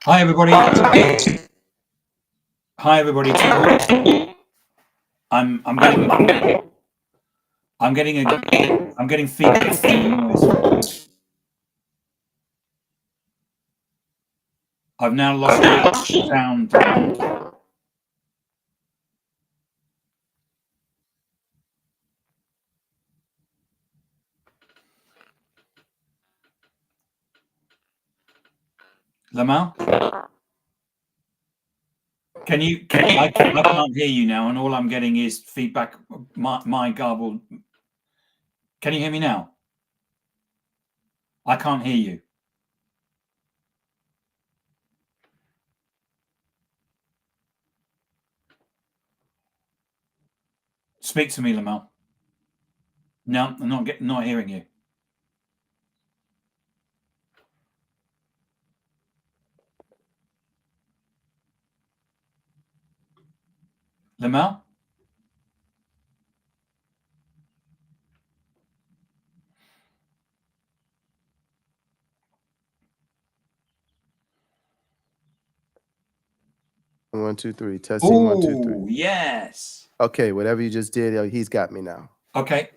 Hi everybody. Hi everybody. I'm getting I'm getting a I'm getting feedback from the noise. I've now lost your sound, Lamell. Lamell, can you? I can't hear you now, and all I'm getting is feedback. My garbled. Can you hear me now? I can't hear you. Speak to me, Lamell. No, I'm not hearing you. Lamell. 1, 2, 3. Testing 1, 2, 3. Oh yes. Okay, whatever you just did, he's got me now. Okay.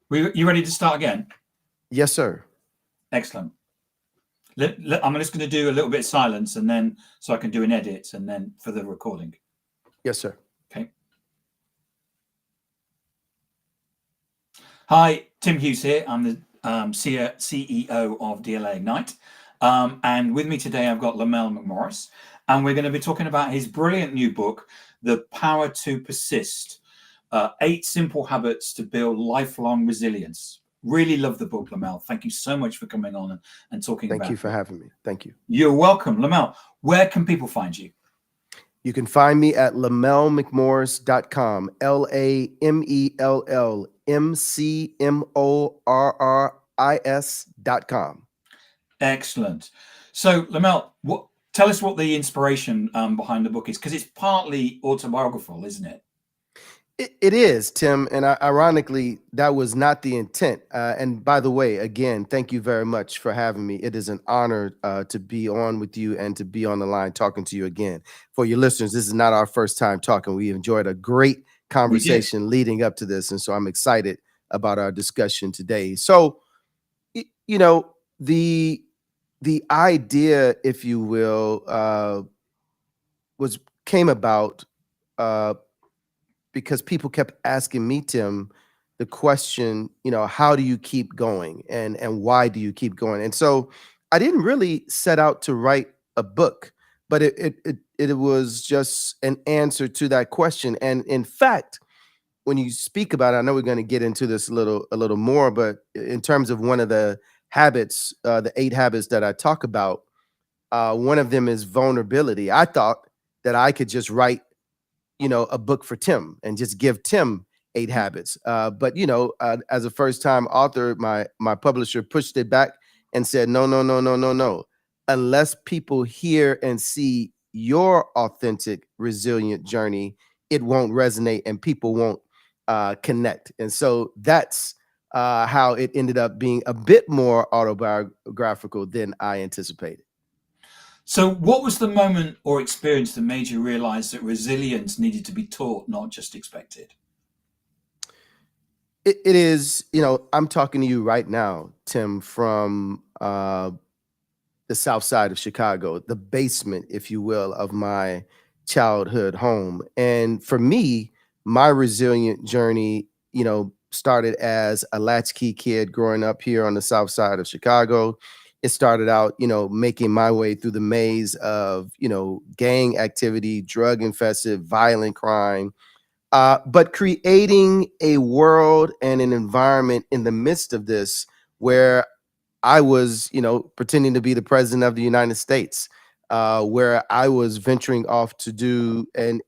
You ready to start again? Yes, sir. Excellent. I'm just going to do a little bit of silence, and then so I can do an edit, and then for the recording. Yes, sir. Okay. Hi, Tim Hughes here. I'm the CEO of DLA Ignite. And with me today, I've got Lamell McMorris. And we're going to be talking about his brilliant new book, The Power to Persist, 8 Simple Habits to Build Lifelong Resilience. Really love the book, Lamell. Thank you so much for coming on and talking about it. Thank you for having me. Thank you. You're welcome. Lamell, where can people find you? You can find me at lamellmcmorris.com. LAMELLMCMORRIS.com. Excellent. So, Lamell, tell us what the inspiration behind the book is, because it's partly autobiographical, isn't it? It is, Tim, and ironically, that was not the intent. And by the way, again, thank you very much for having me. It is an honor to be on with you and to be on the line talking to you again. For your listeners, this is not our first time talking. We enjoyed a great conversation leading up to this, and so I'm excited about our discussion today. So, you know, the idea, if you will, was came about. Uh, because people kept asking me, Tim, the question, how do you keep going and why do you keep going? And so I didn't really set out to write a book, but it was just an answer to that question. And in fact, when you speak about it, I know we're going to get into this a little more, but in terms of one of the habits, the 8 habits that I talk about, one of them is vulnerability. I thought that I could just write a book for Tim and just give Tim 8 habits. But as a first time author, my publisher pushed it back and said, no, no, no, no, no, no. Unless people hear and see your authentic, resilient journey, it won't resonate and people won't connect. And so that's how it ended up being a bit more autobiographical than I anticipated. So, what was the moment or experience that made you realize that resilience needed to be taught, not just expected? It is, I'm talking to you right now, Tim, from the south side of Chicago, the basement, if you will, of my childhood home. And for me, my resilient journey, started as a latchkey kid growing up here on the south side of Chicago. It started out, making my way through the maze of, gang activity, drug infested, violent crime, but creating a world and an environment in the midst of this where I was, pretending to be the president of the United States, where I was venturing off to do, and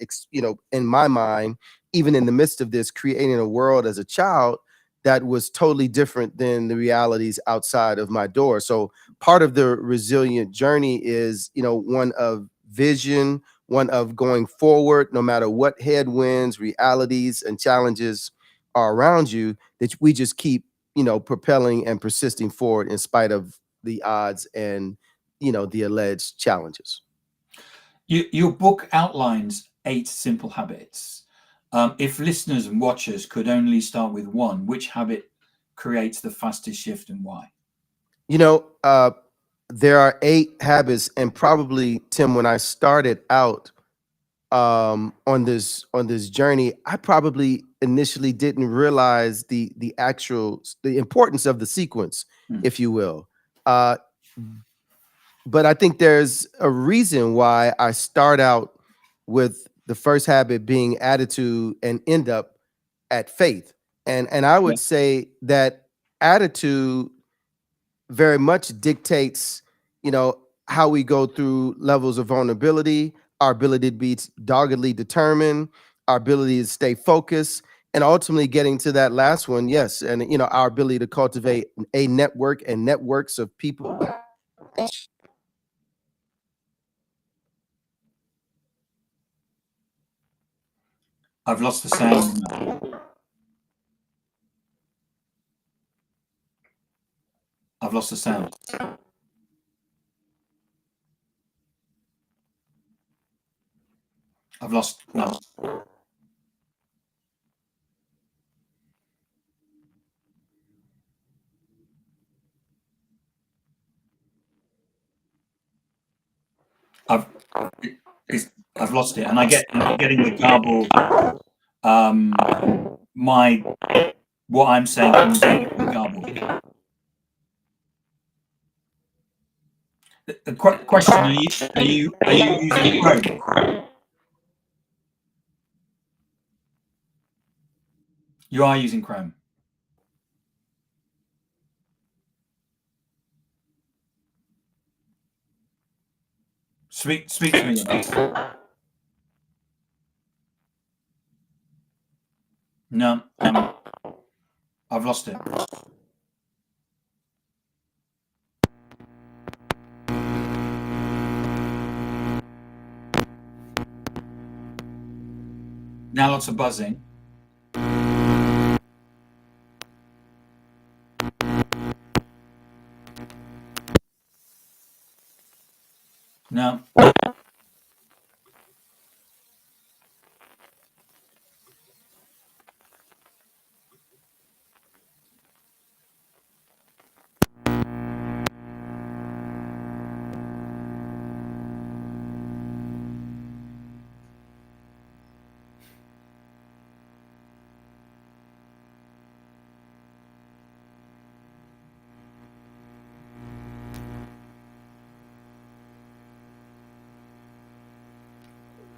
in my mind, even in the midst of this, creating a world as a child that was totally different than the realities outside of my door. So part of the resilient journey is, one of vision, one of going forward, no matter what headwinds, realities, and challenges are around you, that we just keep propelling and persisting forward in spite of the odds and the alleged challenges. Your book outlines 8 simple habits. If listeners and watchers could only start with one, which habit creates the fastest shift and why? You know, there are 8 habits, and probably, Tim, when I started out on this journey, I probably initially didn't realize the importance of the sequence, Hmm. if you will. Uh, but I think there's a reason why I start out with the first habit being attitude and end up at faith. And I Yeah. would say that attitude very much dictates, how we go through levels of vulnerability, our ability to be doggedly determined, our ability to stay focused, and ultimately getting to that last one, yes, and our ability to cultivate a network and networks of people. I've lost the sound now. I've lost the sound. I've lost. No. I've I've lost it, and I'm getting the garbled. Um, my what I'm saying comes garbled. The question: Are you using Chrome? You are using Chrome. Speak to me. No, I've lost it. Now lots of buzzing. No.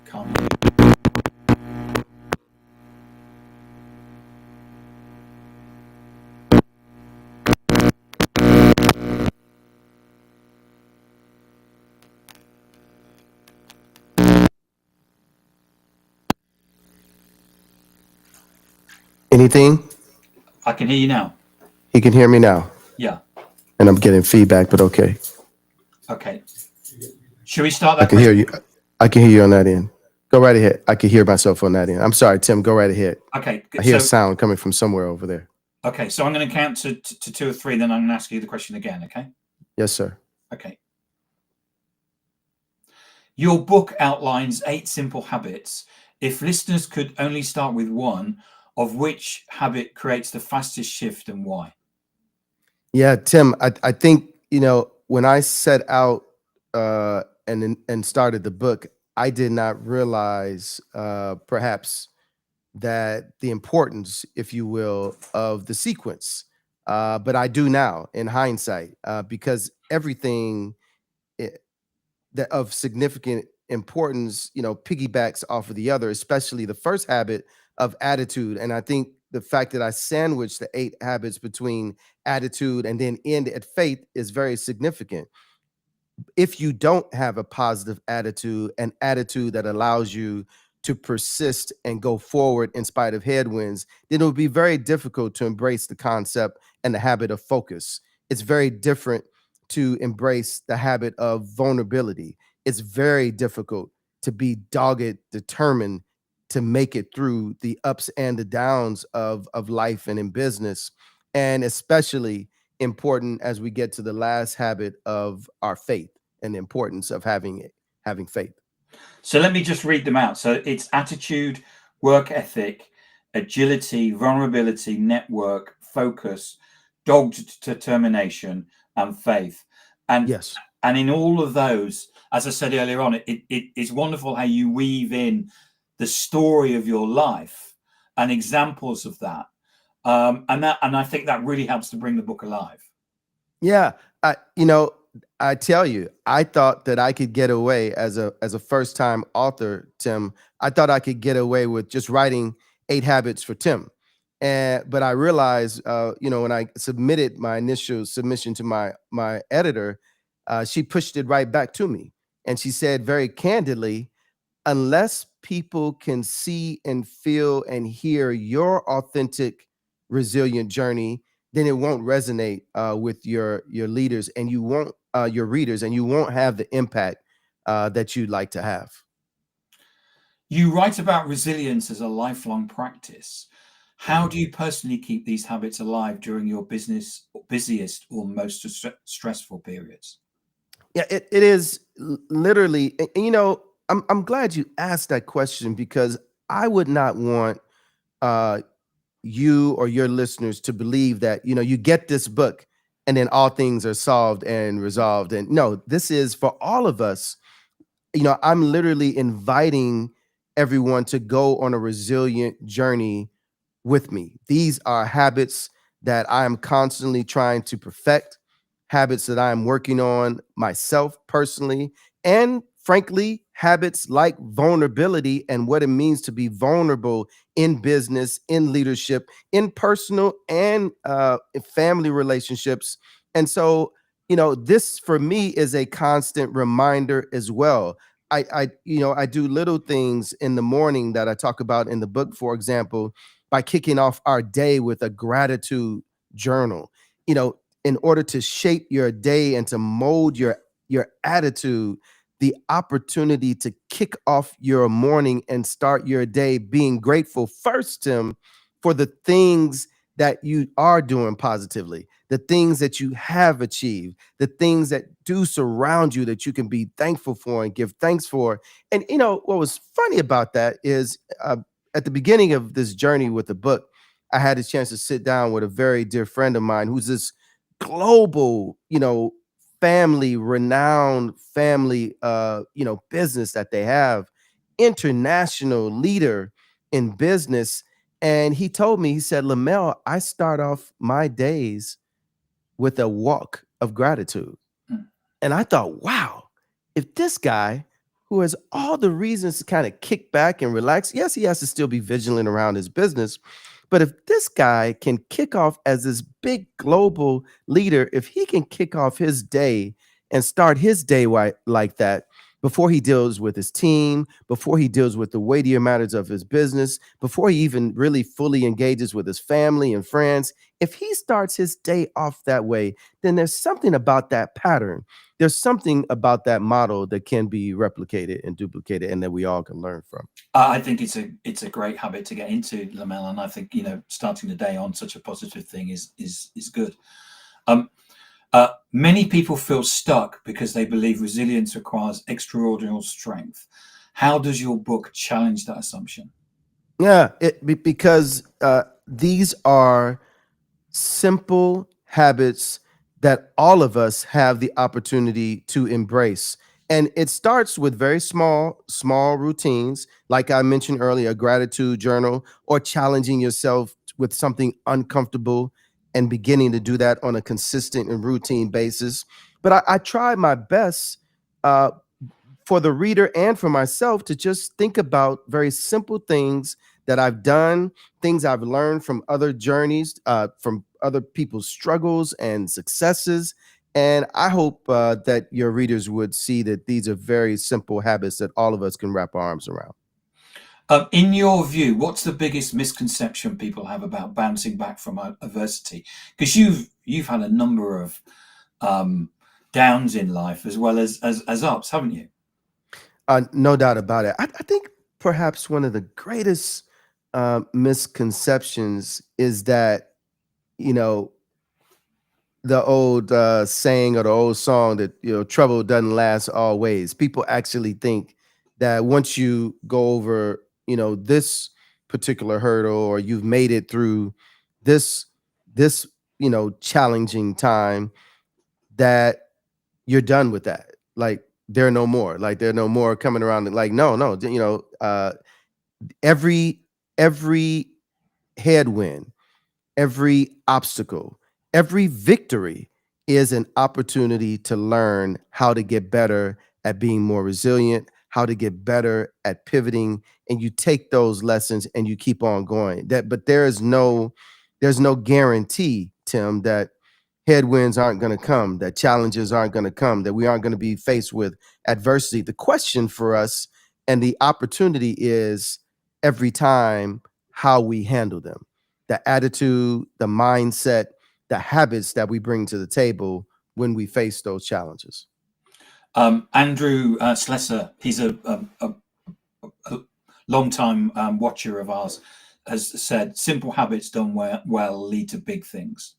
Can't hear you. Anything? I can hear you now. He can hear me now, Yeah. and I'm getting feedback, but okay. Okay. Should we start I that can hear question? you. I can hear you on that end. Go right ahead. I can hear myself on that end. I'm sorry, Tim. Go right ahead. Okay. I hear So sound coming from somewhere over there. okay. So I'm going to count to 2 or 3. Then I'm going to ask you the question again. Okay. Yes, sir. Okay. Your book outlines 8 simple habits. If listeners could only start with one, of which habit creates the fastest shift and why? Yeah, Tim. I think when I set out and started the book, I did not realize perhaps that the importance, if you will, of the sequence. But I do now in hindsight, because everything i- that of significant importance, piggybacks off of the other, especially the first habit of attitude. And I think the fact that I sandwiched the 8 habits between attitude and then end at faith is very significant. If you don't have a positive attitude, an attitude that allows you to persist and go forward in spite of headwinds, then it will be very difficult to embrace the concept and the habit of focus. It's very different to embrace the habit of vulnerability. It's very difficult to be dogged, determined to make it through the ups and the downs of life and in business. And especially important as we get to the last habit of our faith and the importance of having faith. So let me just read them out. So it's attitude, work ethic, agility, vulnerability, network, focus, dogged determination, and faith. And Yes. and in all of those, as I said earlier on, it's wonderful how you weave in the story of your life and examples of that. And I think that really helps to bring the book alive. Yeah, I tell you, I thought that I could get away as a first time author, Tim. I thought I could get away with just writing 8 Habits for Tim, and but I realized, when I submitted my initial submission to my editor, she pushed it right back to me, and she said very candidly, unless people can see and feel and hear your authentic, resilient journey, then it won't resonate with your leaders, and you won't your readers, and you won't have the impact that you'd like to have. You write about resilience as a lifelong practice. How do you personally keep these habits alive during your busiest or most stressful periods? Yeah, it is literally, I'm glad you asked that question, because I would not want uh, you or your listeners to believe that you get this book and then all things are solved and resolved. And no, this is for all of us. I'm literally inviting everyone to go on a resilient journey with me. These are habits that I am constantly trying to perfect, habits that I am working on myself personally, and frankly, habits like vulnerability and what it means to be vulnerable in business, in leadership, in personal and family relationships. And so, this for me is a constant reminder as well. I do little things in the morning that I talk about in the book, for example, by kicking off our day with a gratitude journal. In order to shape your day and to mold your attitude, the opportunity to kick off your morning and start your day being grateful first, Tim, for the things that you are doing positively, the things that you have achieved, the things that do surround you that you can be thankful for and give thanks for. And what was funny about that is, at the beginning of this journey with the book, I had a chance to sit down with a very dear friend of mine who's this global, family, renowned family, business that they have, international leader in business. And he told me, he said, Lamell, I start off my days with a walk of gratitude. Mm. And I thought, wow, if this guy who has all the reasons to kind of kick back and relax, yes, he has to still be vigilant around his business. But if this guy can kick off as this big global leader, if he can kick off his day and start his day like that, before he deals with his team, before he deals with the weightier matters of his business, before he even really fully engages with his family and friends, if he starts his day off that way, then there's something about that pattern. There's something about that model that can be replicated and duplicated, and that we all can learn from. I think it's a great habit to get into, Lamell, and I think starting the day on such a positive thing is good. Um, Many people feel stuck because they believe resilience requires extraordinary strength. How does your book challenge that assumption? Yeah, because these are simple habits that all of us have the opportunity to embrace. And it starts with very small routines, like I mentioned earlier, a gratitude journal, or challenging yourself with something uncomfortable and beginning to do that on a consistent and routine basis. But I try my best, uh, for the reader and for myself, to just think about very simple things that I've done, things I've learned from other journeys, from other people's struggles and successes. And I hope that your readers would see that these are very simple habits that all of us can wrap our arms around. In your view, what's the biggest misconception people have about bouncing back from adversity? Because you've had a number of um, downs in life as well as ups, haven't you? No doubt about it. I think perhaps one of the greatest misconceptions is that, you know, the old saying or the old song that trouble doesn't last always. People actually think that once you go over this particular hurdle, or you've made it through this this challenging time, that you're done with that. Like there are no more. Like there are no more coming around. Like no, no. Every every headwind, every obstacle, every victory is an opportunity to learn how to get better at being more resilient, how to get better at pivoting, and you take those lessons and you keep on going. But there's no guarantee, Tim, that headwinds aren't going to come, that challenges aren't going to come, that we aren't going to be faced with adversity. The question for us and the opportunity is every time how we handle them, the attitude, the mindset, the habits that we bring to the table when we face those challenges. Andrew Slesser, he's a long time watcher of ours, has said simple habits done well lead to big things.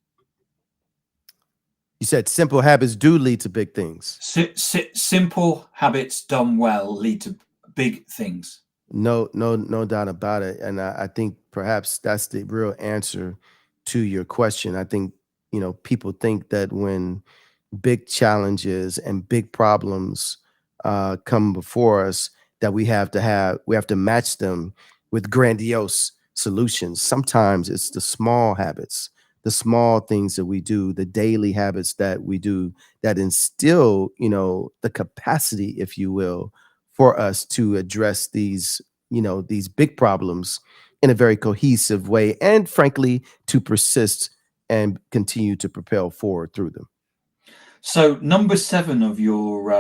You said simple habits do lead to big things. Simple habits done well lead to big things. No doubt about it. And I think perhaps that's the real answer to your question. I think, people think that when big challenges and big problems come before us, that we have to match them with grandiose solutions. Sometimes it's the small habits, the small things that we do, the daily habits that we do, that instill the capacity, if you will, for us to address these big problems in a very cohesive way, and frankly to persist and continue to propel forward through them. So number 7 of your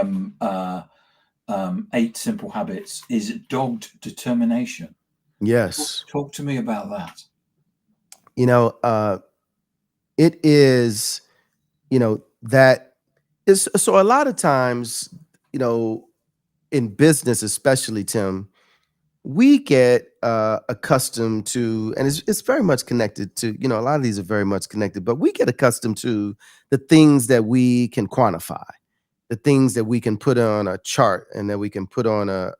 8 simple habits is dogged determination. Yes. Talk to me about that. It is, that is so a lot of times, in business, especially, Tim, we get accustomed to, and it's very much connected to, a lot of these are very much connected, but we get accustomed to the things that we can quantify, the things that we can put on a chart, and that we can put on a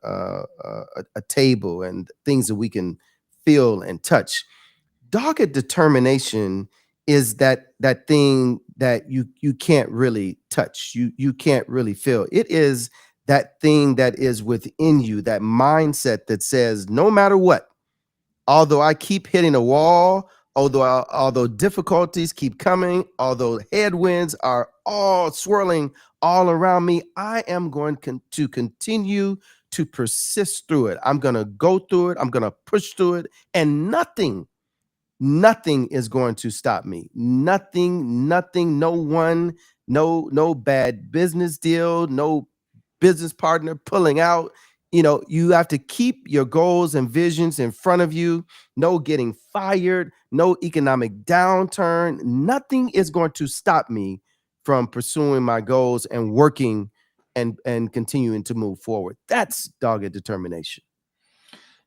table, and things that we can feel and touch. Dogged determination is that thing that you can't really touch, you can't really feel. It is that thing that is within you, that mindset that says no matter what, although I keep hitting a wall, although difficulties keep coming, although headwinds are all swirling all around me, I am going to continue to persist through it. I'm going to go through it, I'm going to push through it, and nothing is going to stop me. Nothing, no one, no bad business deal, no business partner pulling out. You have to keep your goals and visions in front of you. No getting fired, no economic downturn. Nothing is going to stop me from pursuing my goals and working and continuing to move forward. That's dogged determination.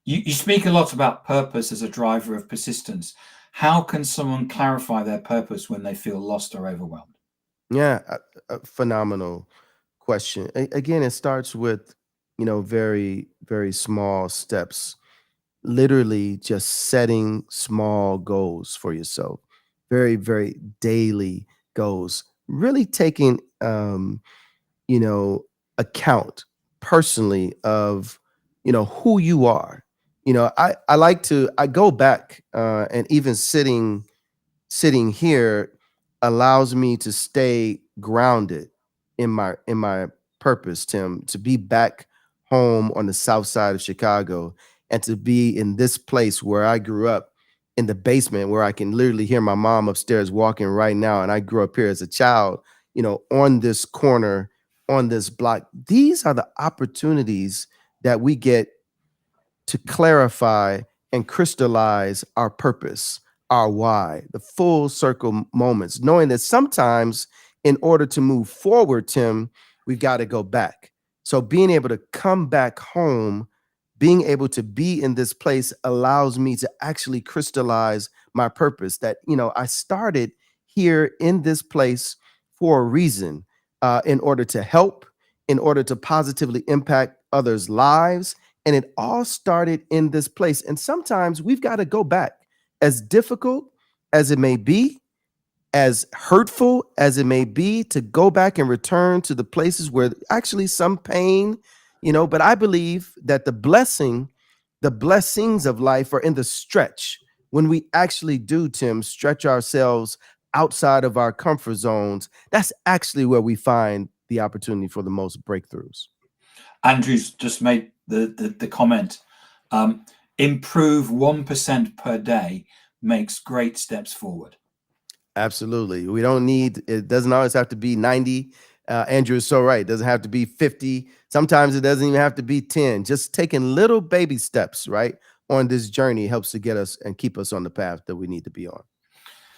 You speak a lot about purpose as a driver of persistence. How can someone clarify their purpose when they feel lost or overwhelmed? Yeah, a phenomenal question. Again, it starts with, very, very small steps, literally just setting small goals for yourself, very, very daily goals, really taking, you know, account personally of, who you are. I go back, and even sitting here allows me to stay grounded in my purpose, Tim, to be back home on the south side of Chicago, and to be in this place where I grew up, in the basement, where I can literally hear my mom upstairs walking right now, and I grew up here as a child, on this corner, on this block. These are the opportunities that we get to clarify and crystallize our purpose, our why, the full circle moments, knowing that sometimes in order to move forward, Tim, we've got to go back. So being able to come back home, being able to be in this place allows me to actually crystallize my purpose, that, I started here in this place for a reason, in order to help, in order to positively impact others' lives. And it all started in this place. And sometimes we've got to go back, as difficult as it may be, as hurtful as it may be, to go back and return to the places where actually some pain, but I believe that the blessings of life are in the stretch, when we actually do, Tim, stretch ourselves outside of our comfort zones. That's actually where we find the opportunity for the most breakthroughs. Andrew's just made the comment, improve 1% per day makes great steps forward. Absolutely. We don't need, it doesn't always have to be 90. Andrew is so right. It doesn't have to be 50. Sometimes it doesn't even have to be 10. Just taking little baby steps, right, on this journey helps to get us and keep us on the path that we need to be on.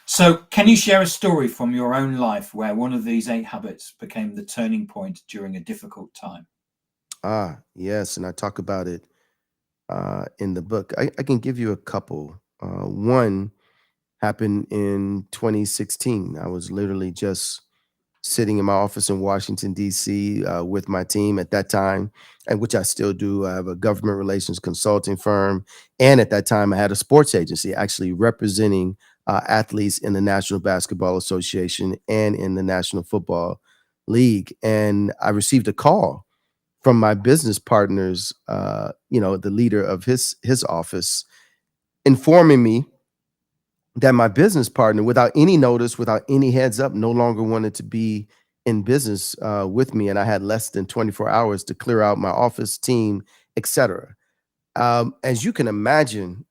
So can you share a story from your own life where one of these 8 habits became the turning point during a difficult time? Yes. And I talk about it in the book. I can give you a couple. One happened in 2016. I was literally just sitting in my office in Washington, D.C., with my team at that time, and which I still do. I have a government relations consulting firm. And at that time, I had a sports agency actually representing athletes in the National Basketball Association and in the National Football League. And I received a call from my business partners, the leader of his office, informing me that my business partner, without any notice, without any heads up, no longer wanted to be in business with me. And I had less than 24 hours to clear out my office, team, etc. As you can imagine,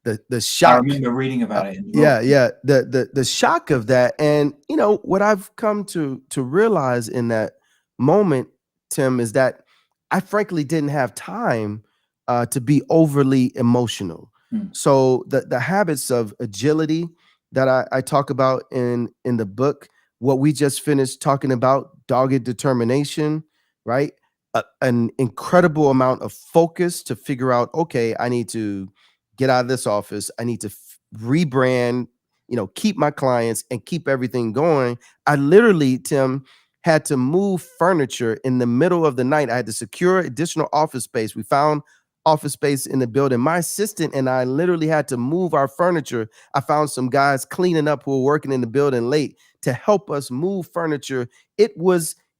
the shock. I remember reading about it in the book. Yeah. The shock of that. And what I've come to realize in that moment, Tim, is that I frankly didn't have time to be overly emotional. So the habits of agility that I talk about in the book, what we just finished talking about, dogged determination, right? An incredible amount of focus to figure out, okay, I need to get out of this office. I need to rebrand, keep my clients and keep everything going. I literally, Tim, had to move furniture in the middle of the night. I had to secure additional office space. We found office space in the building. My assistant and I literally had to move our furniture. I found some guys cleaning up who were working in the building late to help us move furniture. It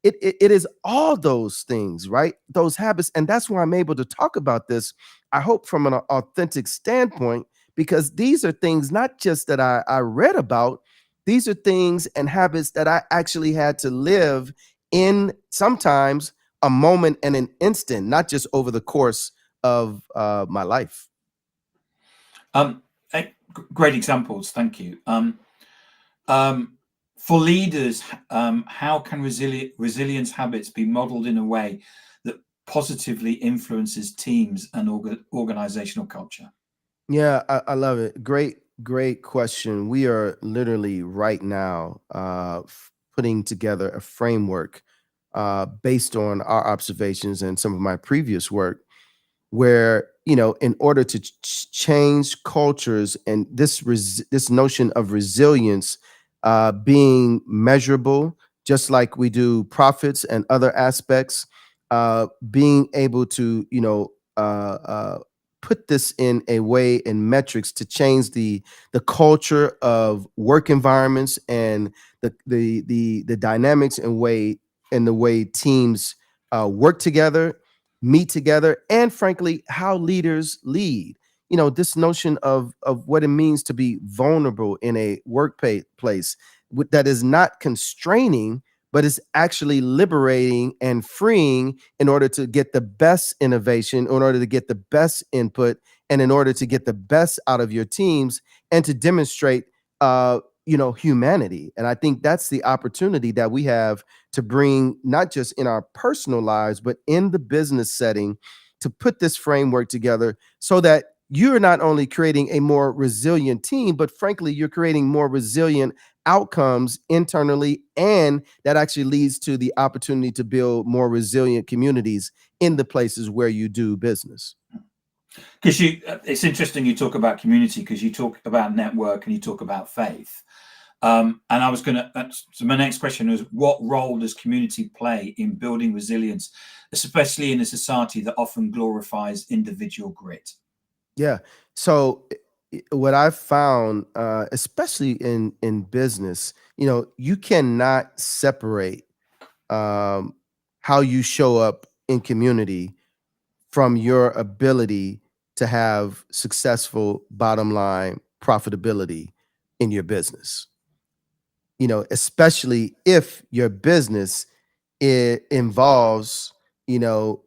is all those things, right? Those habits. And that's why I'm able to talk about this, I hope, from an authentic standpoint, because these are things not just that I read about. These are things and habits that I actually had to live in, sometimes a moment and an instant, not just over the course of my life. Great examples. Thank you. For leaders, how can resilience habits be modeled in a way that positively influences teams and organizational culture? Yeah, I love it. Great question. We are literally right now putting together a framework based on our observations and some of my previous work, where in order to change cultures, and this notion of resilience being measurable, just like we do profits and other aspects, being able to put this in a way, in metrics, to change the culture of work environments and the dynamics and the way teams work together, meet together, and frankly, how leaders lead. This notion of what it means to be vulnerable in a workplace that is not constraining, but is actually liberating and freeing, in order to get the best innovation, in order to get the best input, and in order to get the best out of your teams, and to demonstrate humanity. And I think that's the opportunity that we have to bring, not just in our personal lives, but in the business setting, to put this framework together so that you're not only creating a more resilient team, but frankly, you're creating more resilient outcomes internally. And that actually leads to the opportunity to build more resilient communities in the places where you do business. Because it's interesting you talk about community, because you talk about network and you talk about faith. And I was going to, so my next question was, what role does community play in building resilience, especially in a society that often glorifies individual grit? Yeah. So what I've found, especially in business, you cannot separate um, how you show up in community from your ability to have successful bottom line profitability in your business. Especially if your business involves, you know,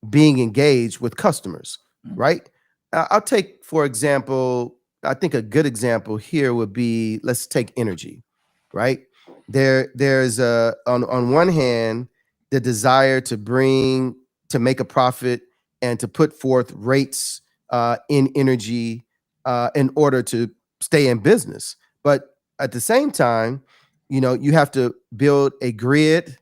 being engaged with customers, Mm. right? I'll take, for example, I think a good example here would be, let's take energy, right? There's on one hand the desire to make a profit and to put forth rates in energy in order to stay in business, but at the same time, you have to build a grid.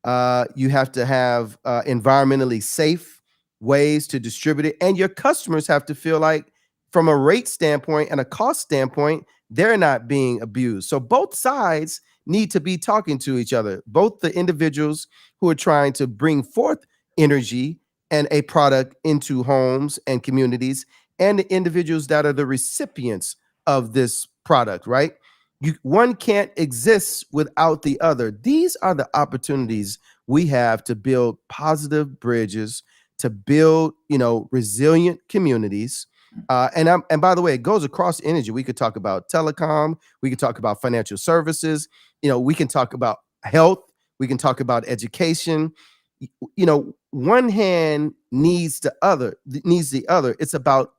You have to have environmentally safe ways to distribute it. And your customers have to feel like, from a rate standpoint and a cost standpoint, they're not being abused. So both sides need to be talking to each other, both the individuals who are trying to bring forth energy and a product into homes and communities, and the individuals that are the recipients of this product, right? One can't exist without the other. These are the opportunities we have to build positive bridges, to build, resilient communities. And by the way, it goes across energy. We could talk about telecom. We could talk about financial services. We can talk about health. We can talk about education. One hand needs the other. It's about,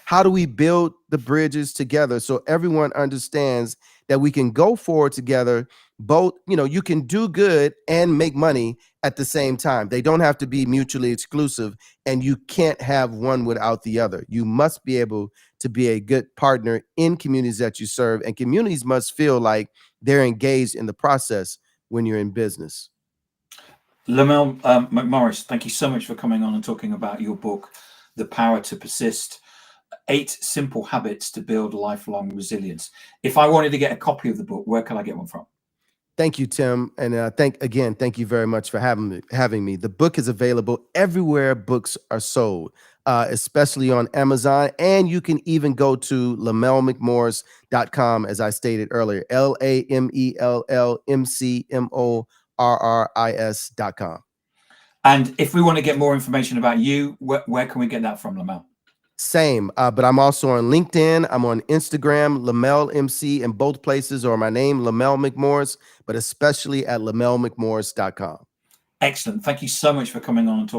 how do we build the bridges together so everyone understands that we can go forward together? Both, you can do good and make money at the same time. They don't have to be mutually exclusive, and you can't have one without the other. You must be able to be a good partner in communities that you serve, and communities must feel like they're engaged in the process when you're in business. Lamell McMorris, thank you so much for coming on and talking about your book, The Power to Persist: 8 Simple Habits to Build Lifelong Resilience. If I wanted to get a copy of the book, where can I get one from? Thank you, Tim, and thank you very much for having me. The book is available everywhere books are sold, especially on Amazon, and you can even go to lamellmcmorris.com, as I stated earlier, LAMELLMCMORRIS.com. And if we want to get more information about you, where can we get that from, Lamell? Same, but I'm also on LinkedIn. I'm on Instagram, Lamell MC, in both places, or my name, Lamell McMorris, but especially at lamellmcmorris.com. Excellent. Thank you so much for coming on and talking